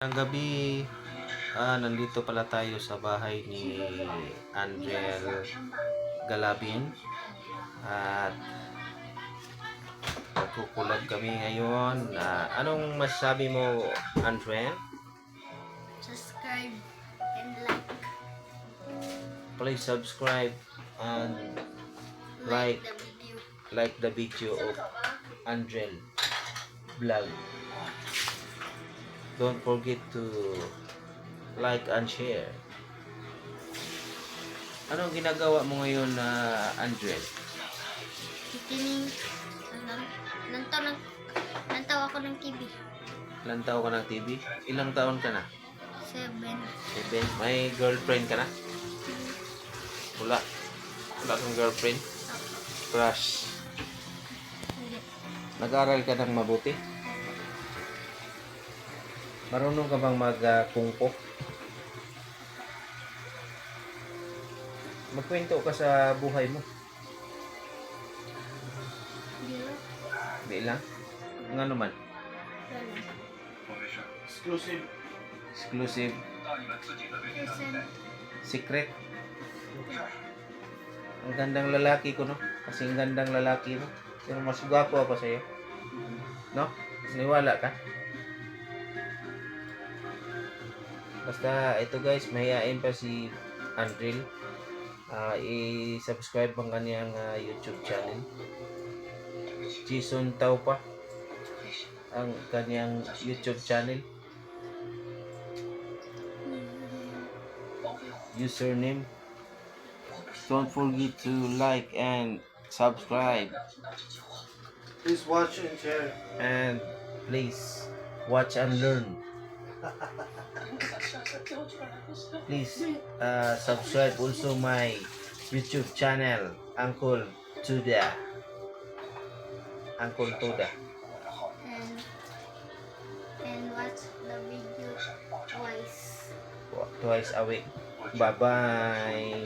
Ang gabi, nandito pala tayo sa bahay ni Andrel Galabin at magkukulab kami ngayon. Anong masasabi mo, Andrel? Subscribe and like. Please subscribe and like the video. the video of Andrel Vlog. Don't forget to like and share. Anong ginagawa mo ngayon, Andrel? Titingin. Nantaw ako ng TV. Ilang taon ka ng TV? Ilang taon ka na? 7. 7. May girlfriend ka na? Wala. Wala kang girlfriend? Crush. Hindi. Nag-aral ka ng mabuti? Marunong ka bang mag-kungpo? Magkwento ka sa buhay mo. Hindi lang. Di lang? Nga naman. Wala. Exclusive. Listen. Secret. Ang gandang lalaki ko, no? Kasi ang gandang lalaki mo. Pero mas gwapo ako sa'yo. No? Niwala ka? Basta ito guys, mahihain pa si Andrel. I-subscribe ang kanyang YouTube channel. Jason Tau pa ang kanyang YouTube channel. Username. Don't forget to like and subscribe. Please watch and share. And please watch and learn. Please subscribe also my YouTube channel, Uncle Tuda. Uncle Tuda. And watch the video twice. Twice a week. Bye bye.